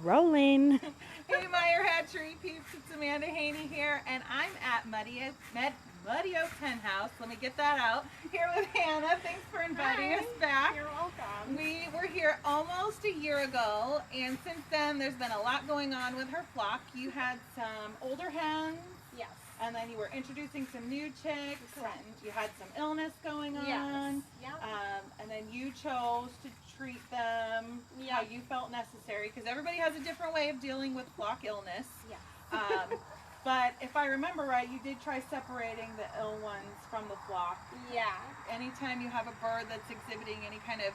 Rolling. Hey Meyer Hatchery peeps, it's Amanda Haney here, and I'm at Muddyoaks Henhouse. Let me get that out. Here with Hannah. Thanks for inviting us back. You're welcome. We were here almost a year ago, and since then there's been a lot going on with her flock. You had some older hens. Yes. And then you were introducing some new chicks, Correct. and you had some illness going on. Yes. Yep. And then you chose to treat them how you felt necessary, because everybody has a different way of dealing with flock illness. Yeah. But if I remember right, you did try separating the ill ones from the flock. Yeah. Anytime you have a bird that's exhibiting any kind of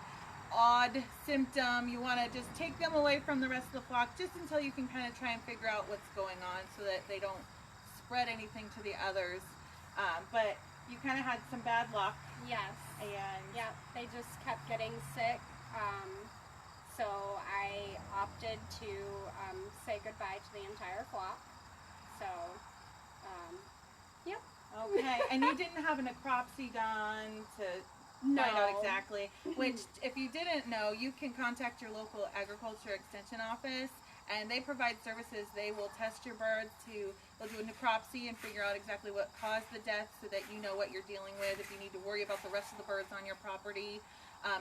odd symptom, you want to just take them away from the rest of the flock just until you can kind of try and figure out what's going on so that they don't spread anything to the others. But you kind of had some bad luck. Yes. And yeah, they just kept getting sick. So I opted to say goodbye to the entire flock. So, yep. Okay, and you didn't have a necropsy done to find out exactly, which if you didn't know, you can contact your local agriculture extension office, and they provide services. They will test your birds they'll do a necropsy and figure out exactly what caused the death so that you know what you're dealing with, if you need to worry about the rest of the birds on your property,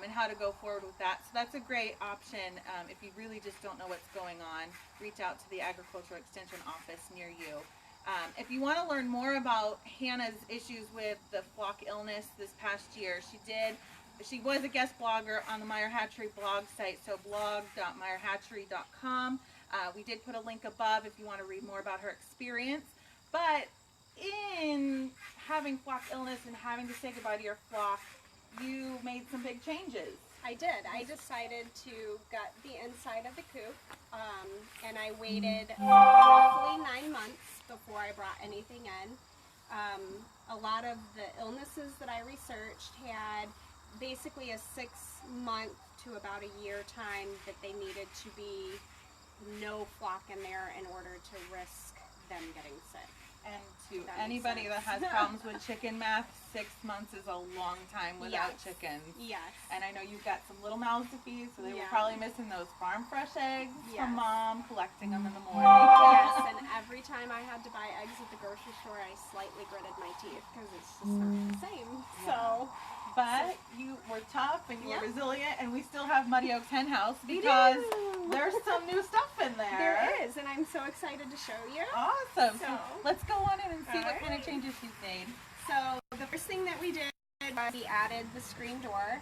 and how to go forward with that. So that's a great option. If you really just don't know what's going on, reach out to the agricultural extension office near you. If you want to learn more about Hannah's issues with the flock illness this past year, she was a guest blogger on the Meyer Hatchery blog site, so blog.meyerhatchery.com. We did put a link above if you want to read more about her experience. But in having flock illness and having to say goodbye to your flock, you made some big changes. I did. I decided to gut the inside of the coop, and I waited roughly 9 months before I brought anything in. A lot of the illnesses that I researched had basically a 6-month to about a year time that they needed to be no flock in there in order to risk them getting sick. And to anybody that has problems with chicken math, 6 months is a long time without chickens. Yes. And I know you've got some little mouths to feed, so they were probably missing those farm fresh eggs from mom, collecting them in the morning. Yes, and every time I had to buy eggs at the grocery store, I slightly gritted my teeth because it's just not the same. So, but you were tough and you were resilient, and we still have Muddyoaks Henhouse because there's some new stuff in there. There is, and I'm so excited to show you. Awesome. So let's go on in and see what kind of changes you've made. So the first thing that we did was we added the screen door.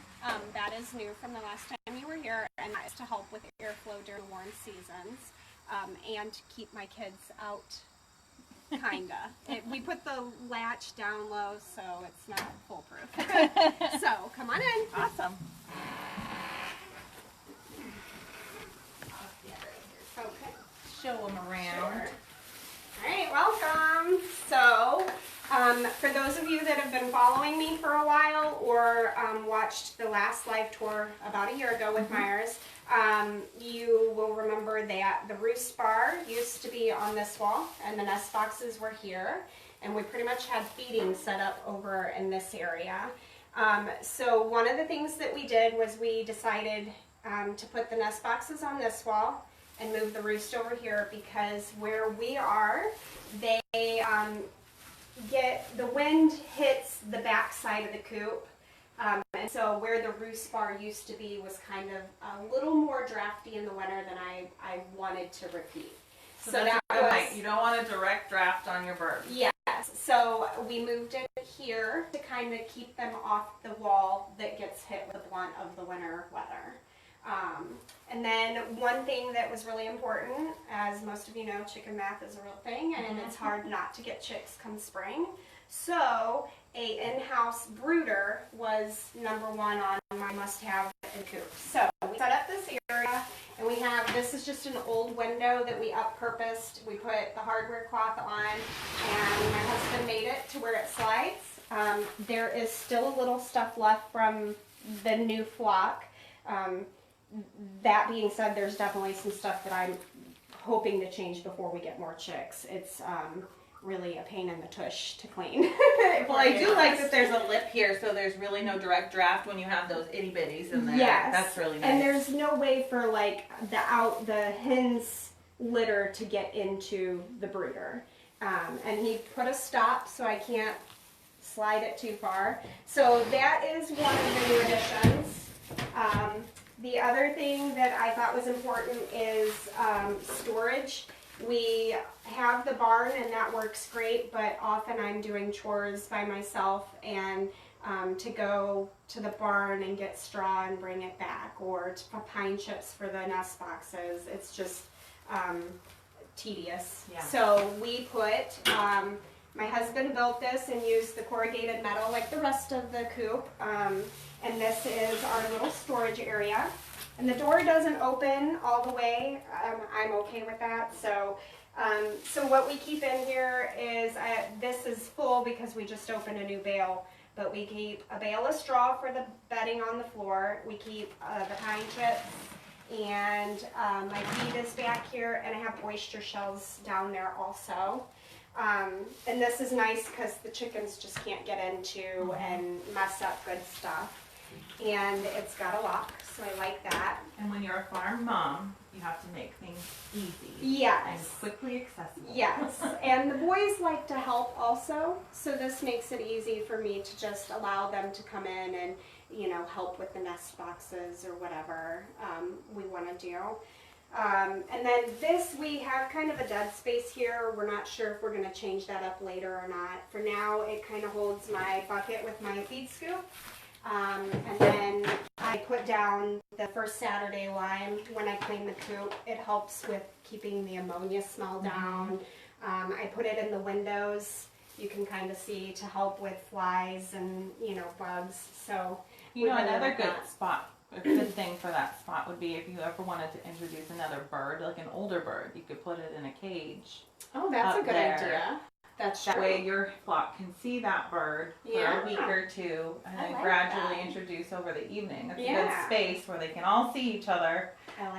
That is new from the last time you were here, and that is to help with airflow during warm seasons, and to keep my kids out. Kinda. We put the latch down low, so it's not foolproof. So, come on in. Awesome. Okay. Show them around. Sure. All right, welcome. So, for those of you that have been following me for a while or watched the last live tour about a year ago with Myers, you will remember that the roost bar used to be on this wall and the nest boxes were here, and we pretty much had feeding set up over in this area. So one of the things that we did was we decided to put the nest boxes on this wall and move the roost over here, because where we are, they the wind hits the back side of the coop. And so where the roost bar used to be was kind of a little more drafty in the winter than I wanted to repeat. So that was, you don't want a direct draft on your birds. Yes. So we moved it here to kind of keep them off the wall that gets hit with the blunt of the winter weather. And then one thing that was really important, as most of you know, chicken math is a real thing, and it's hard not to get chicks come spring. So a in-house brooder was #1 on my must-have in coop. So we set up this area, and this is just an old window that we up-purposed. We put the hardware cloth on, and my husband made it to where it slides. There is still a little stuff left from the new flock. That being said, there's definitely some stuff that I'm hoping to change before we get more chicks. It's really a pain in the tush to clean. Well, I do like that there's a lip here, so there's really no direct draft when you have those itty bitties in there. Yes. That's really nice. And there's no way for like the hen's litter to get into the brooder. And he put a stop so I can't slide it too far. So that is one of the new additions. The other thing that I thought was important is storage. We have the barn and that works great, but often I'm doing chores by myself, and to go to the barn and get straw and bring it back, or pine chips for the nest boxes, it's just tedious. Yeah. So we put, my husband built this and used the corrugated metal like the rest of the coop, and this is our little storage area. And the door doesn't open all the way. I'm okay with that. So, so what we keep in here is, this is full because we just opened a new bale, but we keep a bale of straw for the bedding on the floor. We keep the pine chips, and my feed is back here, and I have oyster shells down there also. And this is nice because the chickens just can't get into and mess up good stuff. And it's got a lock, so I like that. And when you're a farm mom, you have to make things easy. Yes. And quickly accessible. Yes. And the boys like to help also, so this makes it easy for me to just allow them to come in and, you know, help with the nest boxes or whatever we want to do. And then this, we have kind of a dead space here. We're not sure if we're going to change that up later or not. For now, it kind of holds my bucket with my feed scoop. And then I put down the first Saturday lime when I clean the coop. It helps with keeping the ammonia smell down. I put it in the windows. You can kind of see, to help with flies and, you know, bugs. So you know, another good spot, a good thing for that spot would be if you ever wanted to introduce another bird, like an older bird, you could put it in a cage. Oh, that's a good idea. That's that way your flock can see that bird for a week or two, and then gradually introduce over the evening. It's a good space where they can all see each other,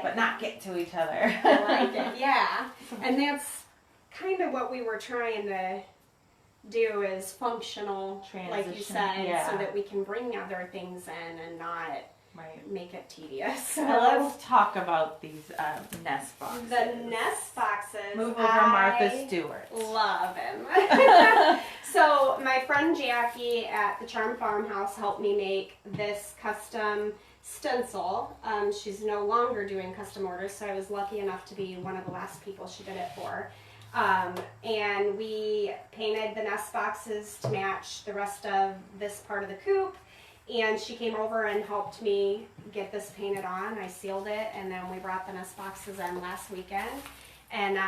but not get to each other. I like it, yeah. And that's kind of what we were trying to do, is functional, like you said, so that we can bring other things in and not make it tedious. So let's talk about these nest boxes. The nest boxes. Move over Martha Stewart. Love him. So my friend Jackie at the Charm Farmhouse helped me make this custom stencil. She's no longer doing custom orders, so I was lucky enough to be one of the last people she did it for. And we painted the nest boxes to match the rest of this part of the coop. And she came over and helped me get this painted on. I sealed it, and then we brought the nest boxes in last weekend. And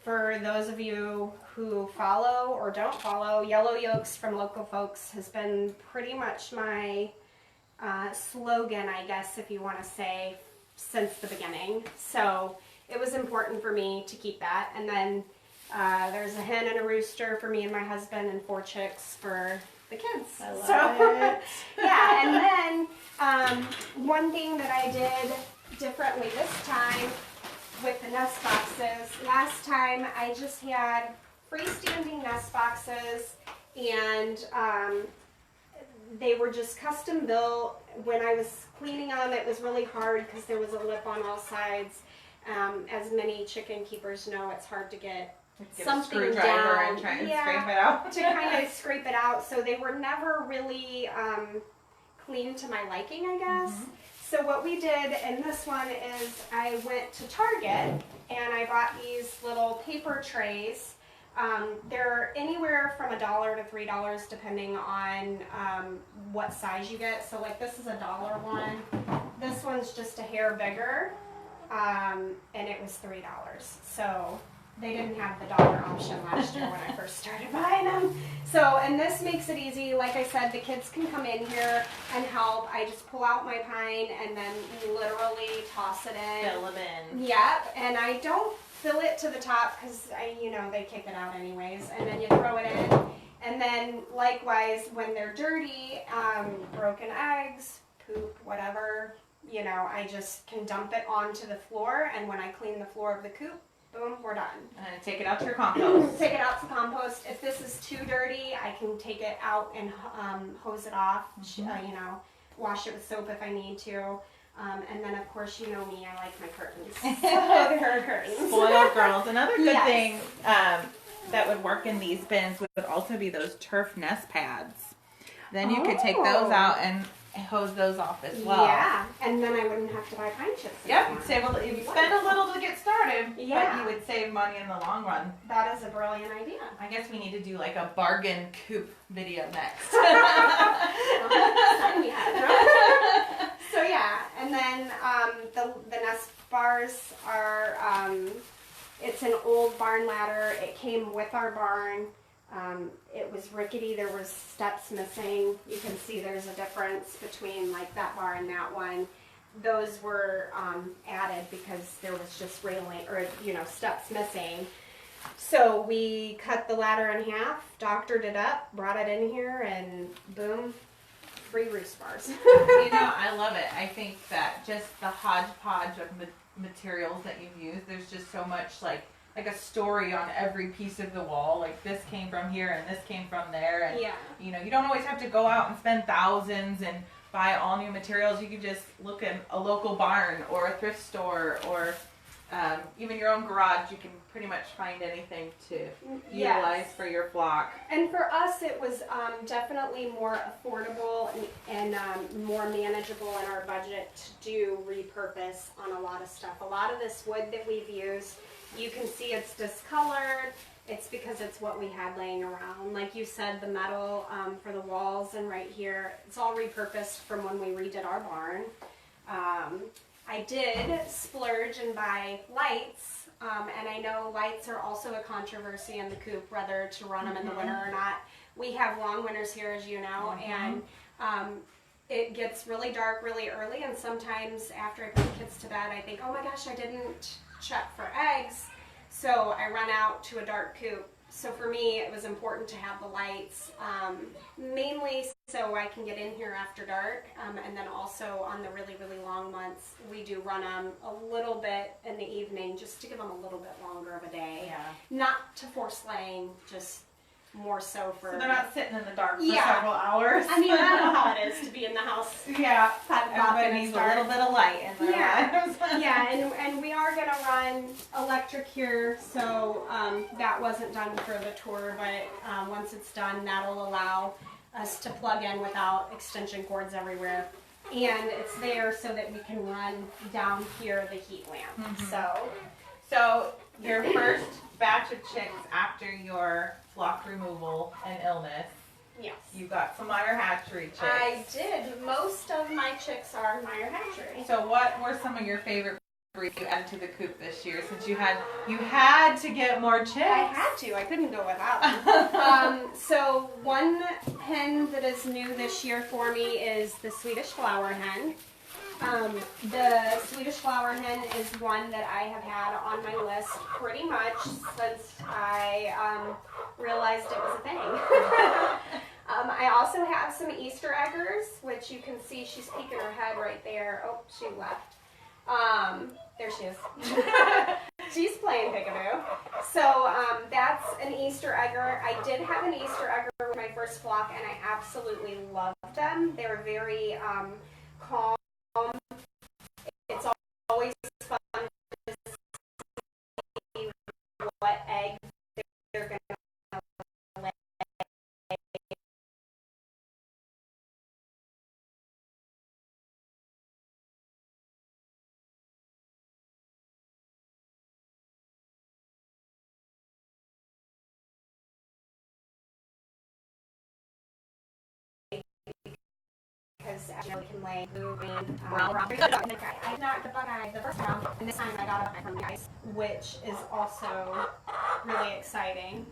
for those of you who follow or don't follow, Yellow Yolks from Local Folks has been pretty much my slogan, I guess, if you want to say, since the beginning. So it was important for me to keep that. And then there's a hen and a rooster for me and my husband, and 4 chicks for the kids. I love it. Yeah, and then one thing that I did differently this time with the nest boxes, last time I just had freestanding nest boxes, and they were just custom built. When I was cleaning them, it was really hard because there was a lip on all sides. As many chicken keepers know, it's hard to get something down and try and scrape it out. To kind of scrape it out. So they were never really clean to my liking, I guess. So what we did in this one is I went to Target and I bought these little paper trays. They're anywhere from $1 to $3 depending on what size you get. So like this is $1 one. This one's just a hair bigger, and it was $3. So they didn't have the dollar option last year when I first started buying them. So, and this makes it easy. Like I said, the kids can come in here and help. I just pull out my pine and then literally toss it in. Fill it in. Yep, and I don't fill it to the top because, you know, they kick it out anyways. And then you throw it in. And then likewise, when they're dirty, broken eggs, poop, whatever, you know, I just can dump it onto the floor. And when I clean the floor of the coop, Boom, we're done. And take it out to your compost. Take it out to compost. If this is too dirty, I can take it out and hose it off. You know, wash it with soap if I need to. And then, of course, you know me, I like my curtains. So there are curtains. Spoiled girls. Another good Yes. thing that would work in these bins would also be those turf nest pads. Then you could take those out and hose those off as well. Yeah, and then I wouldn't have to buy pine chips Yep, you spend a little to get started, Yeah. but you would save money in the long run. That is a brilliant idea. I guess we need to do like a bargain Coop video next. Sign me up. So yeah, and then the nest bars are, it's an old barn ladder. It came with our barn. It was rickety. There was steps missing. You can see there's a difference between like that bar and that one. Those were added because there was just railing or steps missing. So we cut the ladder in half, doctored it up, brought it in here, and boom, free roost bars. I love it. I think that just the hodgepodge of materials that you've used, there's just so much like a story on every piece of the wall. Like this came from here and this came from there. And you don't always have to go out and spend thousands and buy all new materials. You can just look at a local barn or a thrift store or even your own garage. You can pretty much find anything to utilize for your flock. And for us, it was definitely more affordable and more manageable in our budget to do repurpose on a lot of stuff. A lot of this wood that we've used, you can see it's discolored. It's because it's what we had laying around. Like you said, the metal for the walls and right here, it's all repurposed from when we redid our barn. I did splurge and buy lights, and I know lights are also a controversy in the coop, whether to run them in the winter or not. We have long winters here, as you know, and it gets really dark really early, and sometimes after I put the kids to bed, I think, oh my gosh, I didn't check for eggs, so I run out to a dark coop. So for me, it was important to have the lights, mainly so I can get in here after dark, and then also on the really, really long months, we do run them a little bit in the evening just to give them a little bit longer of a day. Yeah. Not to force laying, just more so for... So they're not sitting in the dark for several hours. I mean, I know how it is to be in the house. Yeah. 5 o'clock Everybody needs a little bit of light in their lives. And we are going to run electric here, so that wasn't done for the tour, but once it's done, that'll allow us to plug in without extension cords everywhere. And it's there so that we can run down here the heat lamp. So your first batch of chicks after your flock removal and illness, yes, you got some Meyer Hatchery chicks. I did. Most of my chicks are Meyer Hatchery. So what were some of your favorite breeds you added to the coop this year, since you had to get more chicks? I had to. I couldn't go without them. So one hen that is new this year for me is the Swedish flower hen. The Swedish flower hen is one that I have had on my list pretty much since I realized it was a thing. I also have some Easter eggers, which you can see she's peeking her head right there. Oh, she left. There she is. She's playing peekaboo. So that's an Easter egger. I did have an Easter egger with my first flock, and I absolutely loved them. They were very calm. It's always fun to see what egg they're going to lay. Because as you know, we can lay blue, green, brown. I knocked the buckeye the first round, and this time I got it from the ice, which is also really exciting.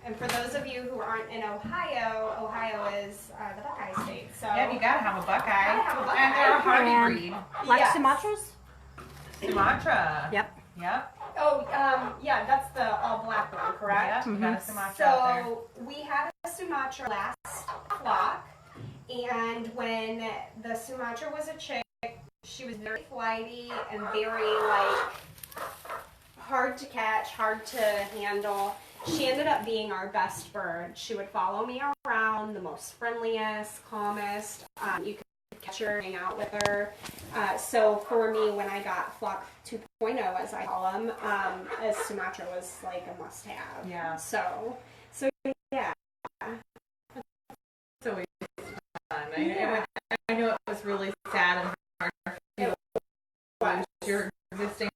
And for those of you who aren't in Ohio, Ohio is the Buckeye state. So Yeah, you gotta have a Buckeye. have a Buckeye. And they're a hardy breed. Like Yes. Sumatras? Sumatra. Yep. Yep. Oh, yeah, that's the all black one, correct? Yep, you got a Sumatra out there. So we had a Sumatra last flock, and when the Sumatra was a chick, she was very flighty and very like hard hard to catch, hard to handle. She ended up being our best bird. She would follow me around, the most friendliest, calmest. You could catch her, hang out with her. So for me, when I got Flock 2.0, as I call them, Sumatra was like a must-have. Yeah. So yeah. It's always fun. I know it was really sad and hard for you. Your existing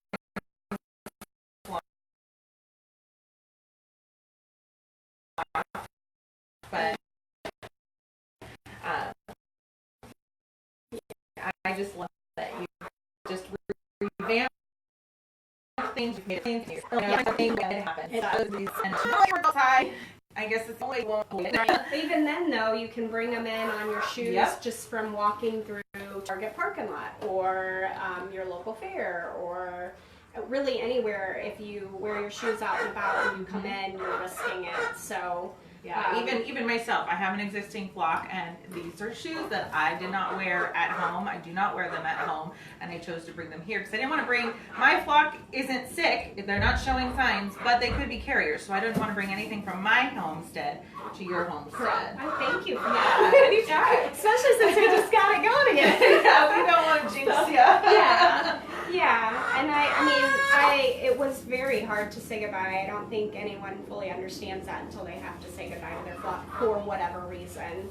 but I just love that you just revamp things. You made things. It happened. I guess it's only one. Even then, though, you can bring them in on your shoes just from walking through Target parking lot or your local fair or really anywhere. If you wear your shoes out and about and you come in, you're risking it. So. Yeah, even myself, I have an existing flock, and these are shoes that I did not wear at home. I do not wear them at home, and I chose to bring them here because I didn't want to bring, my flock isn't sick, they're not showing signs, but they could be carriers, so I didn't want to bring anything from my homestead to your homestead. I thank you for that. Yeah. Especially since we just got it going again. Yeah, we don't want to jinx you. Yeah, and I mean, it was very hard to say goodbye. I don't think anyone fully understands that until they have to say goodbye to their flock for whatever reason.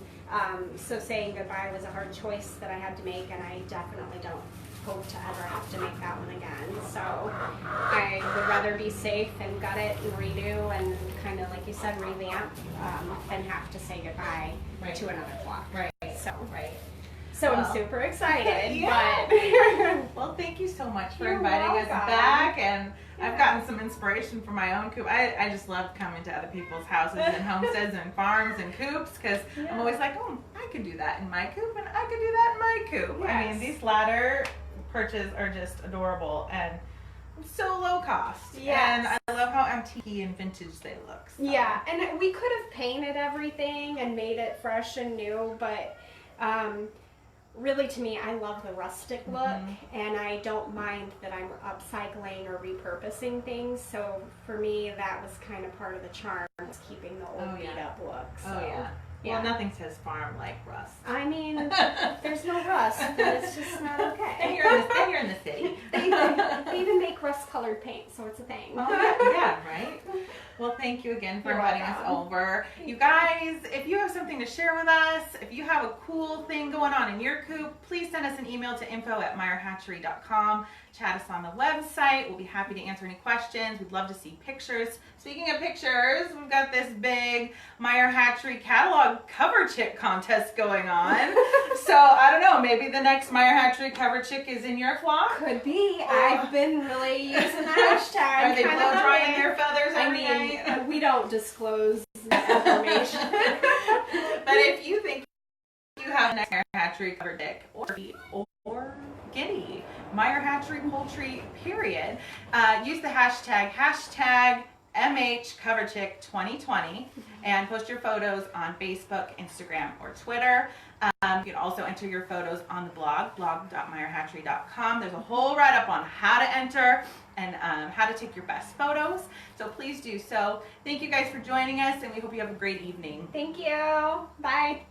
So saying goodbye was a hard choice that I had to make, and I definitely don't hope to ever have to make that one again. So I would rather be safe and gut it and redo and kind of, like you said, revamp than have to say goodbye to another flock. So I'm super excited. But well, thank you so much for inviting us back, and I've gotten some inspiration from my own coop. I just love coming to other people's houses and homesteads and farms and coops because I'm always like, oh, I could do that in my coop, and I could do that in my coop. Yes. I mean, these ladder perches are just adorable and so low cost. Yes. And I love how antique and vintage they look. So. Yeah, and we could have painted everything and made it fresh and new, but really, to me, I love the rustic look, and I don't mind that I'm upcycling or repurposing things. So for me, that was kind of part of the charm, was keeping the old beat-up look. So, well, nothing says farm like rust. I mean, if there's no rust, then it's just not okay. And you're in the city. They even make rust-colored paint, so it's a thing. Oh, yeah, right? Well, thank you again for inviting us over. You guys, if you have something to share with us, if you have a cool thing going on in your coop, please send us an email to info@meyerhatchery.com. Chat us on the website. We'll be happy to answer any questions. We'd love to see pictures. Speaking of pictures, we've got this big Meyer Hatchery catalog cover chick contest going on. So, I don't know, maybe the next Meyer Hatchery cover chick is in your flock? Could be. I've been really using the hashtag. Are they blow drying their feathers every night? We don't disclose that information. But if you think you have an Meyer Hatchery cover chick or guinea, Meyer Hatchery poultry, period, use the hashtag MHCoverChick2020 and post your photos on Facebook, Instagram, or Twitter. You can also enter your photos on the blog.meyerhatchery.com. There's a whole write-up on how to enter and how to take your best photos. So please do so. Thank you guys for joining us, and we hope you have a great evening. Thank you. Bye.